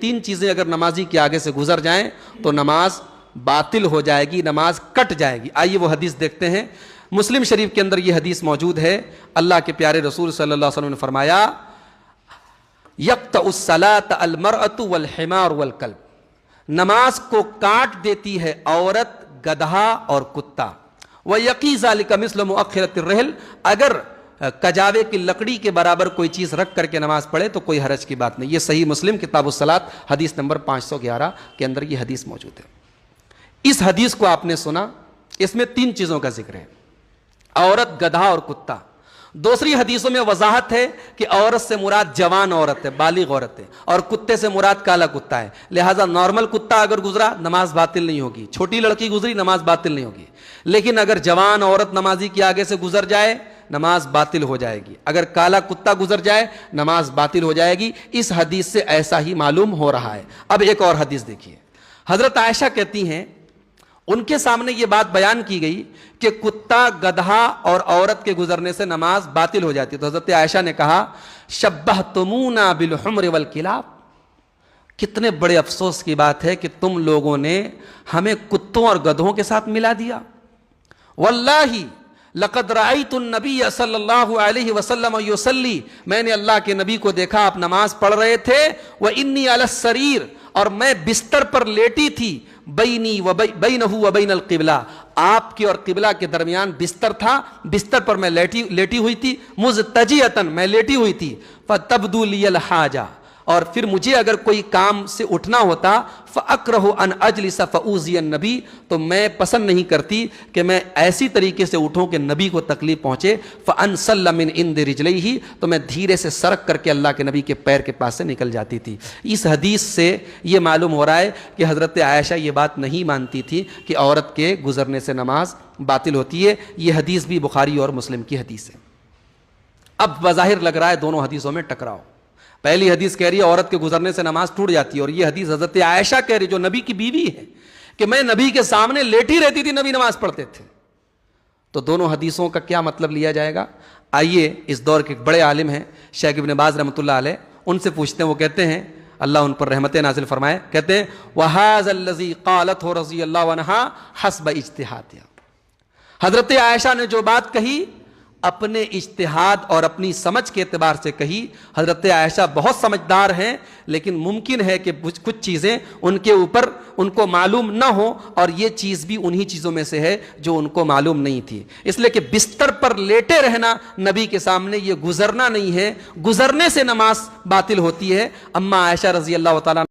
تین چیزیں اگر نمازی کے آگے سے گزر جائیں تو نماز باطل ہو جائے گی، نماز کٹ جائے گی۔ آئیے وہ حدیث دیکھتے ہیں۔ مسلم شریف کے اندر یہ حدیث موجود ہے۔ اللہ کے پیارے رسول صلی اللہ علیہ وسلم نے فرمایا یقطع الصلاۃ المرأۃ والحمار والکلب، نماز کو کاٹ دیتی ہے عورت، گدھا اور کتا۔ وَيَقِي ذَلِكَ مِثْلُ مُؤَخِّرَةِ الرِّحْلِ، اگر کجاوے کی لکڑی کے برابر کوئی چیز رکھ کر کے نماز پڑھے تو کوئی حرج کی بات نہیں۔ یہ صحیح مسلم کتاب الصلاۃ حدیث نمبر 511 کے اندر یہ حدیث موجود ہے۔ اس حدیث کو آپ نے سنا، اس میں تین چیزوں کا ذکر ہے، عورت، گدھا اور کتا۔ دوسری حدیثوں میں وضاحت ہے کہ عورت سے مراد جوان عورت ہے، بالغ عورت ہے، اور کتے سے مراد کالا کتا ہے۔ لہٰذا نارمل کتا اگر گزرا نماز باطل نہیں ہوگی، چھوٹی لڑکی گزری نماز باطل نہیں ہوگی، لیکن اگر جوان عورت نمازی کے آگے سے گزر جائے نماز باطل ہو جائے گی، اگر کالا کتا گزر جائے نماز باطل ہو جائے گی۔ اس حدیث سے ایسا ہی معلوم ہو رہا ہے۔ اب ایک اور حدیث دیکھیے، حضرت عائشہ کہتی ہیں، ان کے سامنے یہ بات بیان کی گئی کہ کتا، گدھا اور عورت کے گزرنے سے نماز باطل ہو جاتی ہے، تو حضرت عائشہ نے کہا شبہتمونا بالحمر والکلاب، کتنے بڑے افسوس کی بات ہے کہ تم لوگوں نے ہمیں کتوں اور گدھوں کے ساتھ ملا دیا۔ واللہ لقد رأیت النبی صلی اللہ علیہ وسلم یصلی، میں نے اللہ کے نبی کو دیکھا آپ نماز پڑھ رہے تھے، وانی علی السریر، اور میں بستر پر لیٹی تھی، بینی و بینہ و بین القبلہ، آپ کے اور قبلہ کے درمیان بستر تھا، بستر پر میں لیٹی ہوئی تھی، مضطجعۃ، میں لیٹی ہوئی تھی، فتبدو لی الحاجہ، اور پھر مجھے اگر کوئی کام سے اٹھنا ہوتا، فَأَكْرَهُ أَنْ أَجْلِسَ فَأُوذِيَ النَّبِيَّ، تو میں پسند نہیں کرتی کہ میں ایسی طریقے سے اٹھوں کہ نبی کو تکلیف پہنچے، فَأَنْسَلَّ مِنْ عِنْدِ رِجْلَيْهِ، تو میں دھیرے سے سرک کر کے اللہ کے نبی کے پیر کے پاس سے نکل جاتی تھی۔ اس حدیث سے یہ معلوم ہو رہا ہے کہ حضرت عائشہ یہ بات نہیں مانتی تھی کہ عورت کے گزرنے سے نماز باطل ہوتی ہے۔ یہ حدیث بھی بخاری اور مسلم کی حدیث ہے۔ اب بظاہر لگ رہا ہے دونوں حدیثوں میں ٹکراؤ، پہلی حدیث کہہ رہی ہے عورت کے گزرنے سے نماز ٹوٹ جاتی ہے، اور یہ حدیث حضرت عائشہ کہہ رہی جو نبی کی بیوی ہے کہ میں نبی کے سامنے لیٹی رہتی تھی، نبی نماز پڑھتے تھے۔ تو دونوں حدیثوں کا کیا مطلب لیا جائے گا؟ آئیے اس دور کے بڑے عالم ہیں شیخ ابن باز رحمۃ اللہ علیہ، ان سے پوچھتے ہیں۔ وہ کہتے ہیں، اللہ ان پر رحمت نازل فرمائے، کہتے ہیں وَهَذَا الَّذِي قَالَتْهُ رضی اللہ عنہا حسب اجتہادها، حضرت عائشہ نے جو بات کہی اپنے اجتہاد اور اپنی سمجھ کے اعتبار سے کہی۔ حضرت عائشہ بہت سمجھدار ہیں، لیکن ممکن ہے کہ کچھ چیزیں ان کے اوپر ان کو معلوم نہ ہو، اور یہ چیز بھی انہی چیزوں میں سے ہے جو ان کو معلوم نہیں تھی۔ اس لیے کہ بستر پر لیٹے رہنا نبی کے سامنے یہ گزرنا نہیں ہے، گزرنے سے نماز باطل ہوتی ہے۔ اما عائشہ رضی اللہ تعالیٰ